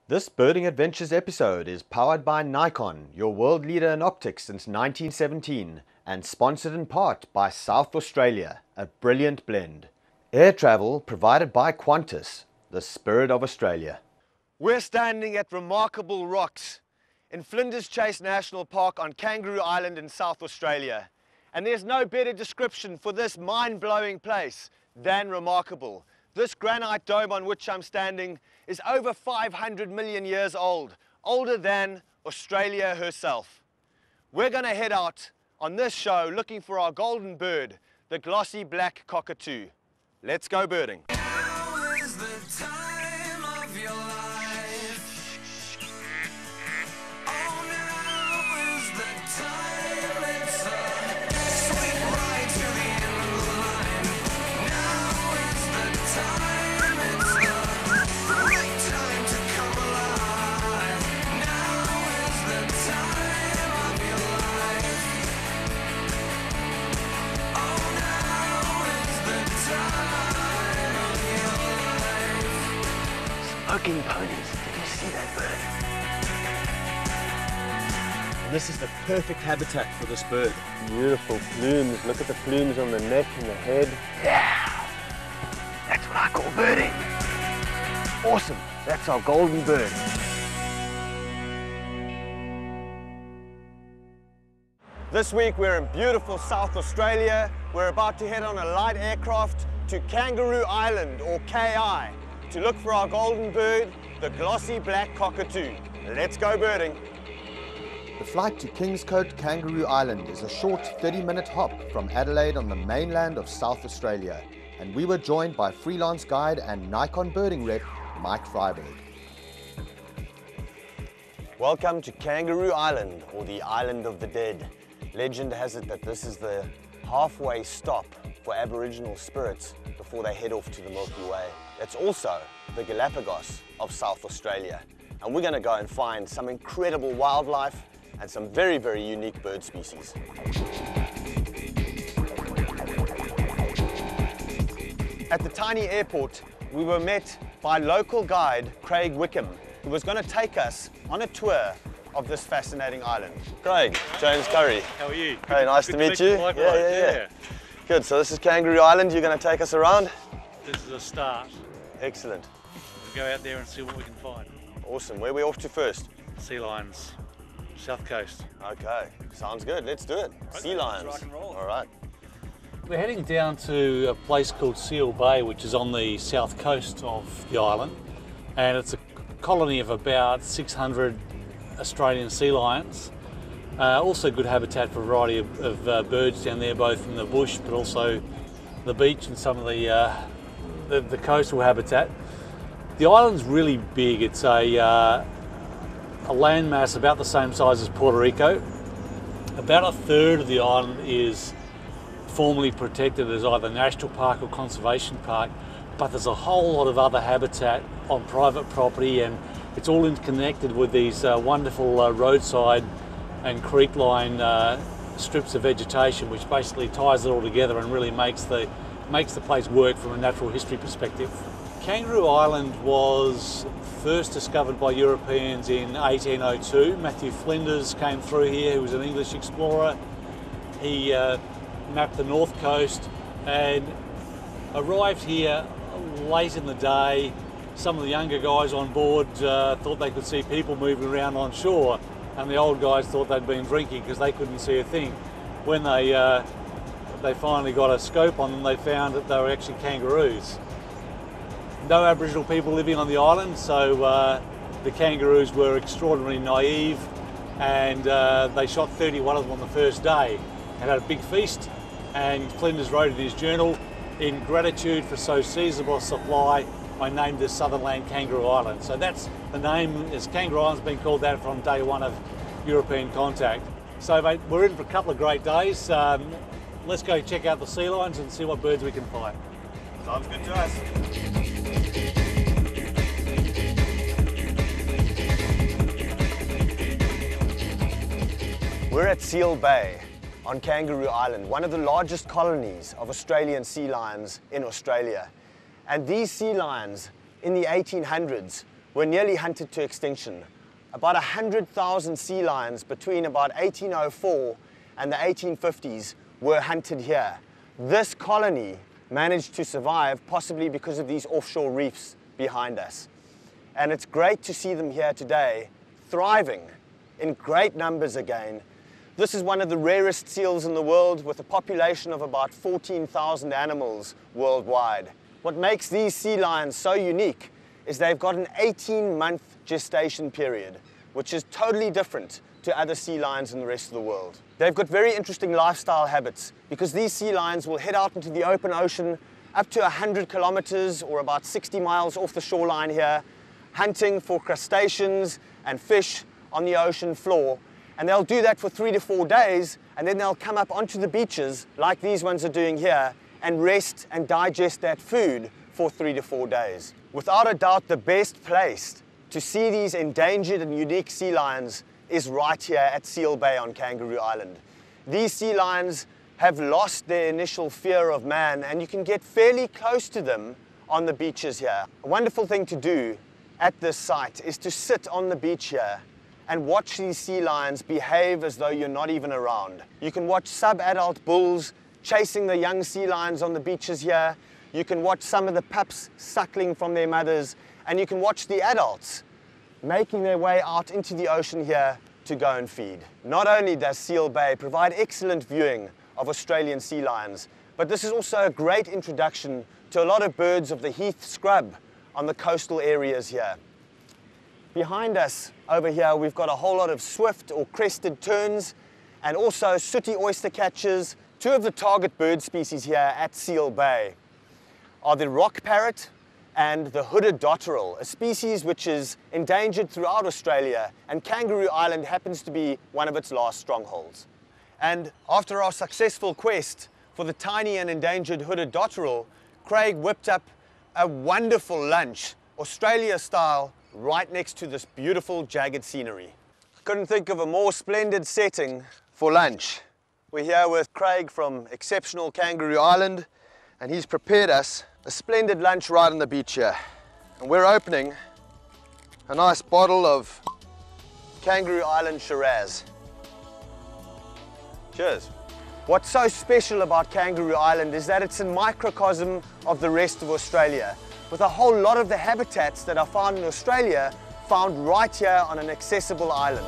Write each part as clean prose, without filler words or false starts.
This Birding Adventures episode is powered by Nikon, your world leader in optics since 1917, and sponsored in part by South Australia, a brilliant blend. Air travel provided by Qantas, the spirit of Australia. We're standing at Remarkable Rocks in Flinders Chase National Park on Kangaroo Island in South Australia. And there's no better description for this mind-blowing place than remarkable. This granite dome on which I'm standing is over 500 million years old, older than Australia herself. We're going to head out on this show looking for our golden bird, the glossy black cockatoo. Let's go birding. Now is the time of your life. Oh, now is the time. It's a sweet ride to the end of the line. Now is the time. It's the right time to come alive. Now is the time of your life. Oh, now is the time. Smoking ponies, did you see that bird? This is the perfect habitat for this bird. Beautiful plumes, look at the plumes on the neck and the head. Yeah, that's what I call birding. Awesome, that's our golden bird. This week we're in beautiful South Australia. We're about to head on a light aircraft to Kangaroo Island, or KI, to look for our golden bird, the glossy black cockatoo. Let's go birding. The flight to Kingscote Kangaroo Island is a short 30-minute hop from Adelaide on the mainland of South Australia, and we were joined by freelance guide and Nikon birding rep Mike Freiberg. Welcome to Kangaroo Island, or the Island of the Dead. Legend has it that this is the halfway stop for Aboriginal spirits before they head off to the Milky Way. It's also the Galapagos of South Australia. And we're going to go and find some incredible wildlife and some very, very unique bird species. At the tiny airport, we were met by local guide Craig Wickham, who was going to take us on a tour of this fascinating island. Craig, James Curry. How are you? Hey, nice to meet you. Likewise, Yeah. Good, so this is Kangaroo Island. You're going to take us around? This is a start. Excellent. We'll go out there and see what we can find. Awesome. Where are we off to first? Sea lions, south coast. Okay, sounds good. Let's do it. Sea lions. rock and roll. All right. We're heading down to a place called Seal Bay, which is on the south coast of the island. And it's a colony of about 600 Australian sea lions. Also good habitat for a variety of birds down there, both in the bush but also the beach and some of the coastal habitat. The island's really big. It's a landmass about the same size as Puerto Rico. About a third of the island is formally protected as either national park or conservation park, but there's a whole lot of other habitat on private property, and it's all interconnected with these wonderful roadside and creek line strips of vegetation, which basically ties it all together and really makes the place work from a natural history perspective. Kangaroo Island was first discovered by Europeans in 1802. Matthew Flinders came through here, who was an English explorer. He mapped the north coast and arrived here late in the day. Some of the younger guys on board thought they could see people moving around on shore, and the old guys thought they'd been drinking because they couldn't see a thing. When they finally got a scope on them, they found that they were actually kangaroos. No Aboriginal people living on the island, so the kangaroos were extraordinarily naive, and they shot 31 of them on the first day and had a big feast. And Flinders wrote in his journal, "In gratitude for so seasonable a supply, I named this southern land Kangaroo Island." So that's the name, as Kangaroo Island's been called that from day one of European contact. So mate, we're in for a couple of great days. Let's go check out the sea lions and see what birds we can find. Sounds good to us. We're at Seal Bay on Kangaroo Island, one of the largest colonies of Australian sea lions in Australia. And these sea lions in the 1800s were nearly hunted to extinction. About 100,000 sea lions between about 1804 and the 1850s were hunted here. This colony managed to survive, possibly because of these offshore reefs behind us. And it's great to see them here today, thriving in great numbers again. This is one of the rarest seals in the world, with a population of about 14,000 animals worldwide. What makes these sea lions so unique is they've got an 18-month gestation period, which is totally different to other sea lions in the rest of the world. They've got very interesting lifestyle habits, because these sea lions will head out into the open ocean up to 100 kilometers or about 60 miles off the shoreline here, hunting for crustaceans and fish on the ocean floor. And they'll do that for 3 to 4 days, and then they'll come up onto the beaches like these ones are doing here and rest and digest that food for 3 to 4 days. Without a doubt, the best place to see these endangered and unique sea lions is right here at Seal Bay on Kangaroo Island. These sea lions have lost their initial fear of man, and you can get fairly close to them on the beaches here. A wonderful thing to do at this site is to sit on the beach here and watch these sea lions behave as though you're not even around. You can watch sub-adult bulls chasing the young sea lions on the beaches here. You can watch some of the pups suckling from their mothers, and you can watch the adults making their way out into the ocean here to go and feed. Not only does Seal Bay provide excellent viewing of Australian sea lions, but this is also a great introduction to a lot of birds of the heath scrub on the coastal areas here. Behind us over here, we've got a whole lot of swift or crested terns and also sooty oyster catchers. Two of the target bird species here at Seal Bay are the rock parrot and the hooded dotterel, a species which is endangered throughout Australia, and Kangaroo Island happens to be one of its last strongholds. And after our successful quest for the tiny and endangered hooded dotterel, Craig whipped up a wonderful lunch, Australia style, right next to this beautiful jagged scenery. Couldn't think of a more splendid setting for lunch. We're here with Craig from Exceptional Kangaroo Island, and he's prepared us a splendid lunch right on the beach here. And we're opening a nice bottle of Kangaroo Island Shiraz. Cheers. What's so special about Kangaroo Island is that it's a microcosm of the rest of Australia, with a whole lot of the habitats that are found in Australia found right here on an accessible island.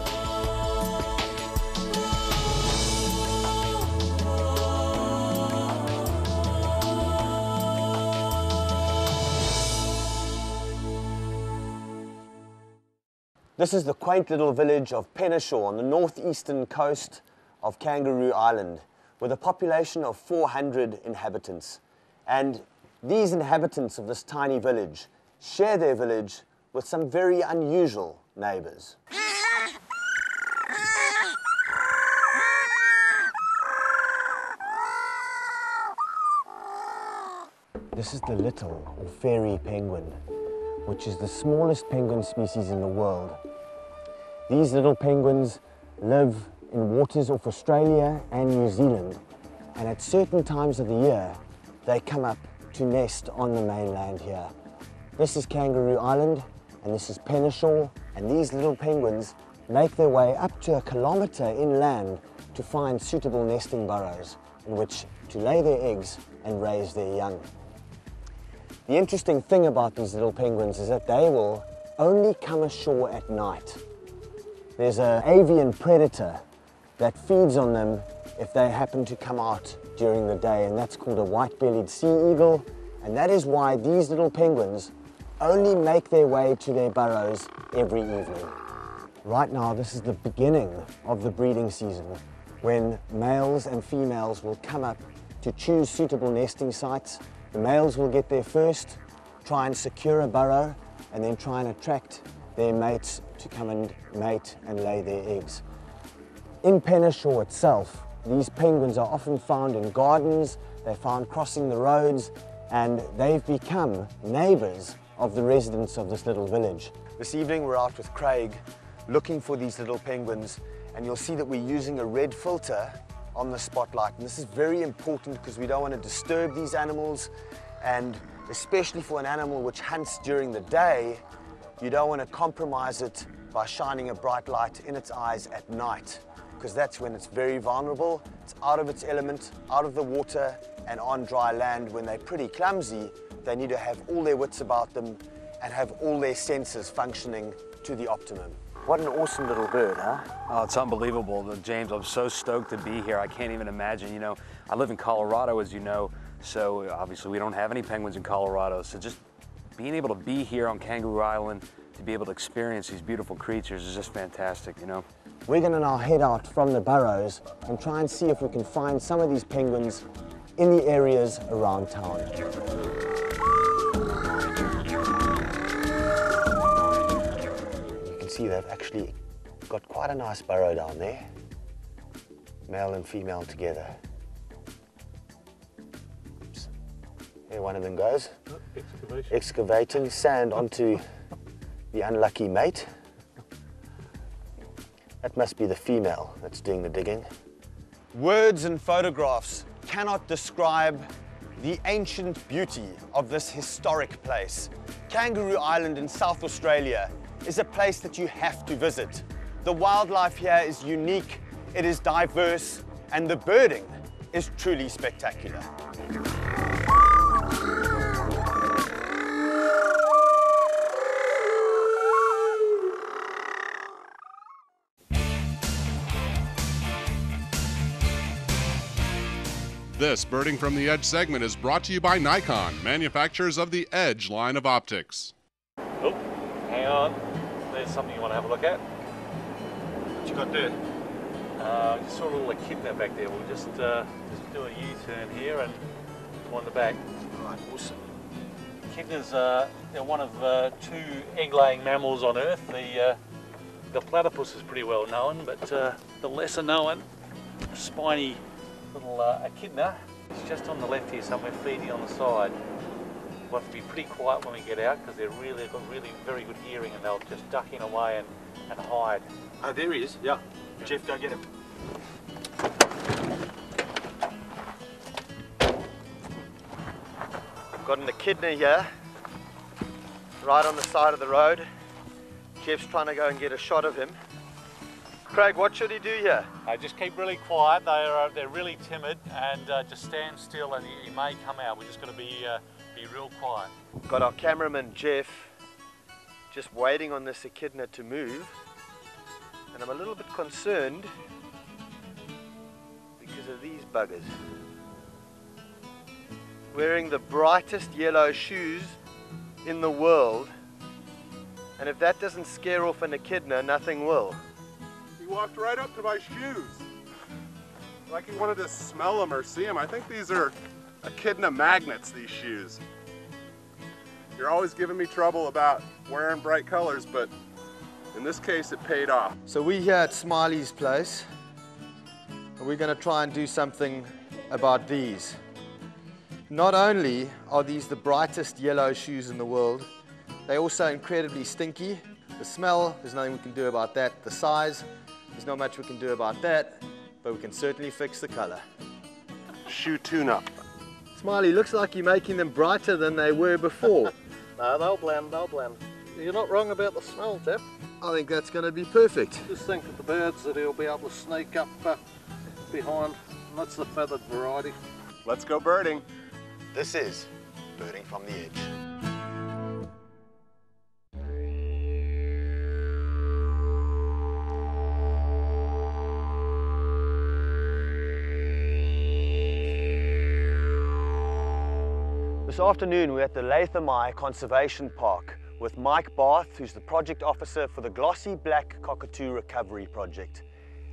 This is the quaint little village of Penneshaw on the northeastern coast of Kangaroo Island, with a population of 400 inhabitants. And these inhabitants of this tiny village share their village with some very unusual neighbors. This is the little or fairy penguin, which is the smallest penguin species in the world. These little penguins live in waters off Australia and New Zealand, and at certain times of the year they come up to nest on the mainland here. This is Kangaroo Island and this is Penneshaw, and these little penguins make their way up to 1 kilometre inland to find suitable nesting burrows in which to lay their eggs and raise their young. The interesting thing about these little penguins is that they will only come ashore at night. There's an avian predator that feeds on them if they happen to come out during the day, and that's called a white-bellied sea eagle, and that is why these little penguins only make their way to their burrows every evening. Right now, this is the beginning of the breeding season, when males and females will come up to choose suitable nesting sites. The males will get there first, try and secure a burrow, and then try and attract their mates to come and mate and lay their eggs. In Penneshaw itself, these penguins are often found in gardens, they're found crossing the roads, and they've become neighbours of the residents of this little village. This evening we're out with Craig looking for these little penguins, and you'll see that we're using a red filter on the spotlight, and this is very important because we don't want to disturb these animals, and especially for an animal which hunts during the day, you don't want to compromise it by shining a bright light in its eyes at night, because that's when it's very vulnerable. It's out of its element, out of the water, and on dry land. When they're pretty clumsy, they need to have all their wits about them and have all their senses functioning to the optimum. What an awesome little bird, huh? Oh, it's unbelievable. James, I'm so stoked to be here. I can't even imagine. You know, I live in Colorado, as you know, so obviously we don't have any penguins in Colorado. So just being able to be here on Kangaroo Island, to be able to experience these beautiful creatures is just fantastic, you know? We're going to now head out from the burrows and try and see if we can find some of these penguins in the areas around town. You can see they've actually got quite a nice burrow down there, male and female together. Oops. There one of them goes, excavating sand onto the unlucky mate. That must be the female that's doing the digging. Words and photographs cannot describe the ancient beauty of this historic place. Kangaroo Island in South Australia is a place that you have to visit. The wildlife here is unique, it is diverse, and the birding is truly spectacular. This Birding from the Edge segment is brought to you by Nikon, manufacturers of the Edge line of optics. Oh, hang on. There's something you want to have a look at. What you got there? Just saw a little echidna back there. We'll just do a U-turn here and go on the back. Right, awesome. Echidnas they're one of two egg-laying mammals on Earth. The platypus is pretty well known, but the lesser known spiny little echidna is just on the left here somewhere, feeding on the side. We'll have to be pretty quiet when we get out because they've got really very good hearing, and they'll just duck in away and hide. Oh, there he is. Yeah. Jeff, go get him. Got an echidna here, right on the side of the road. Jeff's trying to go and get a shot of him. Craig, what should he do here? Just keep really quiet. They're really timid, and just stand still, and he may come out. We just got to be real quiet. Got our cameraman Jeff just waiting on this echidna to move, and I'm a little bit concerned because of these buggers. Wearing the brightest yellow shoes in the world, and if that doesn't scare off an echidna, nothing will. He walked right up to my shoes, like he wanted to smell them or see them. I think these are echidna magnets, these shoes. You're always giving me trouble about wearing bright colors, but in this case it paid off. So we're here at Smiley's place, and we're going to try and do something about these. Not only are these the brightest yellow shoes in the world, they're also incredibly stinky. The smell, there's nothing we can do about that. The size, there's not much we can do about that, but we can certainly fix the color. Shoe tune-up. Smiley, looks like you're making them brighter than they were before. No, they'll blend, they'll blend. You're not wrong about the smell, Jeff. I think that's going to be perfect. Just think of the birds that he'll be able to sneak up behind, and that's the feathered variety. Let's go birding. This is Birding from the Edge. This afternoon we're at the Latham Eye Conservation Park with Mike Barth, who's the project officer for the Glossy Black Cockatoo Recovery Project.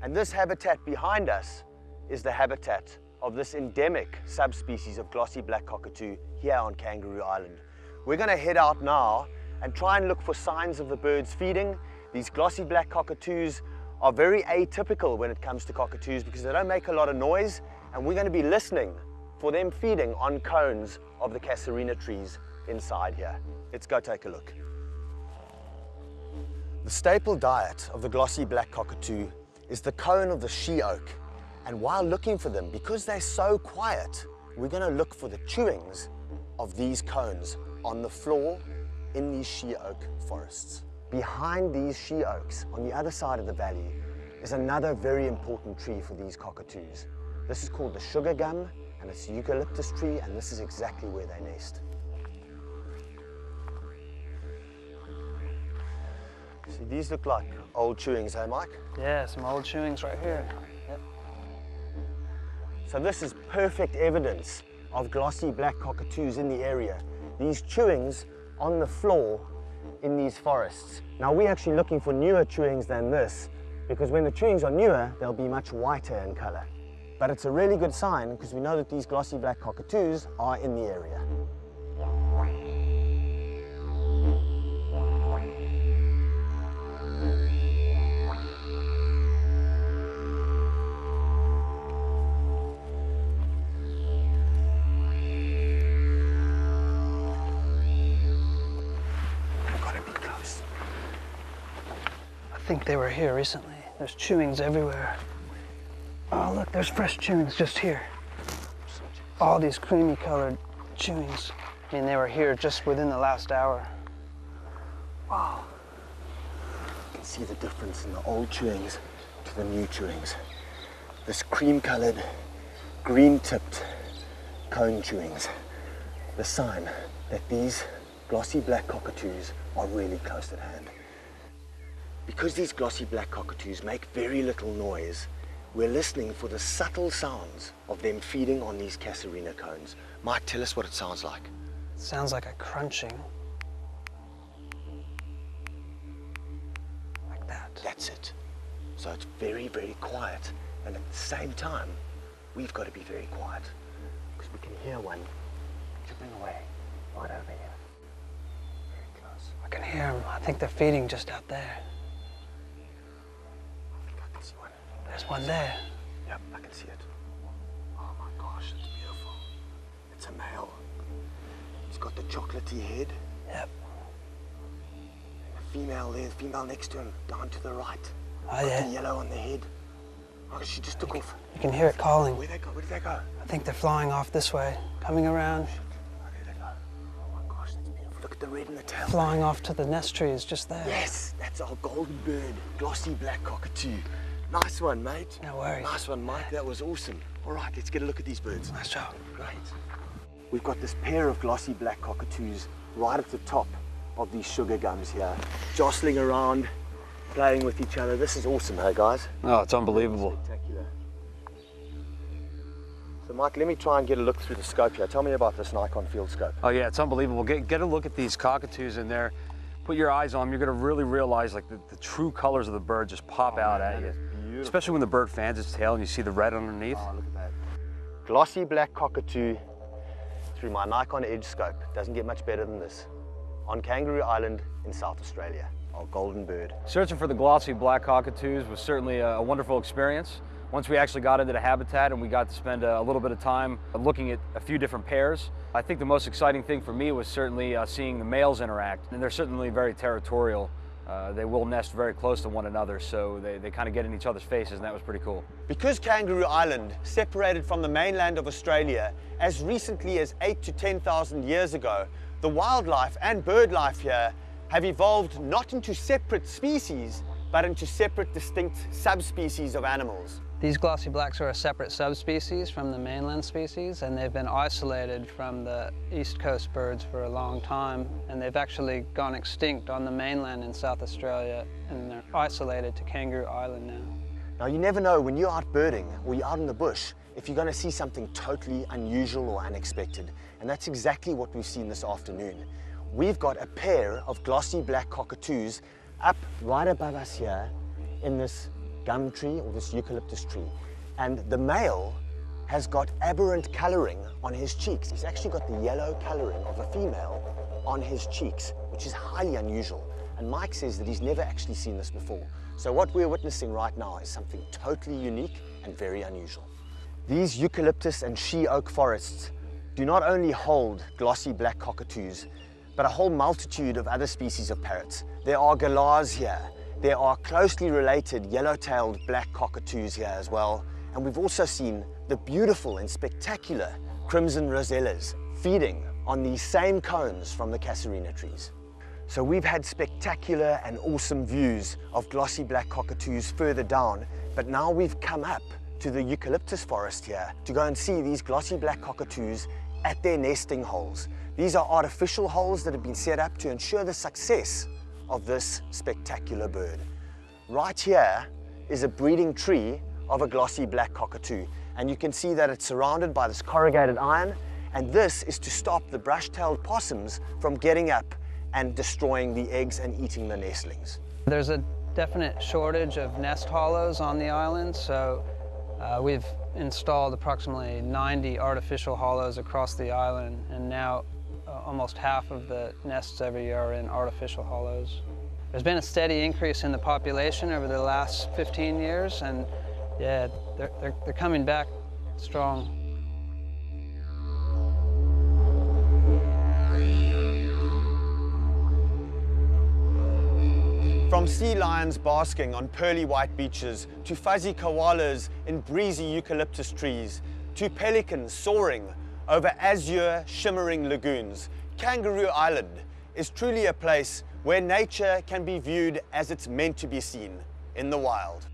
And this habitat behind us is the habitat of this endemic subspecies of glossy black cockatoo here on Kangaroo Island. We're going to head out now and try and look for signs of the birds feeding. These glossy black cockatoos are very atypical when it comes to cockatoos because they don't make a lot of noise, and we're going to be listening for them feeding on cones of the casuarina trees inside here. Let's go take a look. The staple diet of the glossy black cockatoo is the cone of the she oak. And while looking for them, because they're so quiet, we're going to look for the chewings of these cones on the floor, in these she oak forests. Behind these she oaks, on the other side of the valley, is another very important tree for these cockatoos. This is called the sugar gum, and it's a eucalyptus tree, and this is exactly where they nest. See, these look like old chewings, hey Mike? Yeah, some old chewings right here. Yep. So this is perfect evidence of glossy black cockatoos in the area. These chewings on the floor in these forests. Now we're actually looking for newer chewings than this, because when the chewings are newer, they'll be much whiter in color. But it's a really good sign because we know that these glossy black cockatoos are in the area. I've got to be close. I think they were here recently. There's chewings everywhere. Oh, look, there's fresh chewings just here. All these creamy colored chewings. I mean, they were here just within the last hour. Wow. You can see the difference in the old chewings to the new chewings. This cream-colored, green-tipped cone chewings. The sign that these glossy black cockatoos are really close at hand. Because these glossy black cockatoos make very little noise, we're listening for the subtle sounds of them feeding on these casuarina cones. Mike, tell us what it sounds like. It sounds like a crunching. Like that. That's it. So it's very, very quiet. And at the same time, we've got to be very quiet. Because we can hear one chipping away right over here. Very close. I can hear them. I think they're feeding just out there. I think I can see one. There's one there. Yep, I can see it. Oh my gosh, it's beautiful. It's a male. It's got the chocolatey head. Yep. And the female there, the female next to him, down to the right. Oh, Got yeah. the yellow on the head. Oh, she just took off. You can hear it calling. Where'd they go? Where did they go? I think they're flying off this way, coming around, Oh, there they go. Oh my gosh, that's beautiful. Look at the red in the tail. flying off to the nest trees just there. Yes, that's our golden bird, glossy black cockatoo. Nice one, mate. No worries. Nice one, Mike. That was awesome. All right, let's get a look at these birds. Nice job. Great. We've got this pair of glossy black cockatoos right at the top of these sugar gums here, jostling around, playing with each other. This is awesome, hey guys? Oh, it's unbelievable. Spectacular. So Mike, let me try and get a look through the scope here. Tell me about this Nikon field scope. Oh yeah, it's unbelievable. Get a look at these cockatoos in there. Put your eyes on them. You're gonna really realize like the true colors of the bird just pop out at you. Especially when the bird fans its tail and you see the red underneath. Oh, look at that. Glossy black cockatoo through my Nikon Edge scope. Doesn't get much better than this. On Kangaroo Island in South Australia, our golden bird. Searching for the glossy black cockatoos was certainly a wonderful experience. Once we actually got into the habitat and we got to spend a little bit of time looking at a few different pairs, I think the most exciting thing for me was certainly seeing the males interact. And they're certainly very territorial. They will nest very close to one another, so they kind of get in each other's faces, and that was pretty cool. Because Kangaroo Island separated from the mainland of Australia as recently as 8,000 to 10,000 years ago, the wildlife and bird life here have evolved not into separate species, but into separate distinct subspecies of animals. These glossy blacks are a separate subspecies from the mainland species, and they've been isolated from the east coast birds for a long time, and they've actually gone extinct on the mainland in South Australia, and they're isolated to Kangaroo Island now. Now you never know when you're out birding or you're out in the bush if you're going to see something totally unusual or unexpected, and that's exactly what we've seen this afternoon. We've got a pair of glossy black cockatoos up right above us here in this gum tree or this eucalyptus tree, and the male has got aberrant coloring on his cheeks. He's actually got the yellow coloring of a female on his cheeks, which is highly unusual, and Mike says that he's never actually seen this before. So what we're witnessing right now is something totally unique and very unusual. These eucalyptus and she oak forests do not only hold glossy black cockatoos, but a whole multitude of other species of parrots. There are galahs here. There are closely related yellow-tailed black cockatoos here as well. And we've also seen the beautiful and spectacular crimson rosellas feeding on these same cones from the casuarina trees. So we've had spectacular and awesome views of glossy black cockatoos further down, but now we've come up to the eucalyptus forest here to go and see these glossy black cockatoos at their nesting holes. These are artificial holes that have been set up to ensure the success of this spectacular bird. Right here is a breeding tree of a glossy black cockatoo, and you can see that it's surrounded by this corrugated iron, and this is to stop the brush-tailed possums from getting up and destroying the eggs and eating the nestlings. There's a definite shortage of nest hollows on the island, so we've installed approximately 90 artificial hollows across the island, and now almost half of the nests every year are in artificial hollows. There's been a steady increase in the population over the last 15 years, and yeah, they're coming back strong. From sea lions basking on pearly white beaches, to fuzzy koalas in breezy eucalyptus trees, to pelicans soaring over azure shimmering lagoons, Kangaroo Island is truly a place where nature can be viewed as it's meant to be seen in the wild.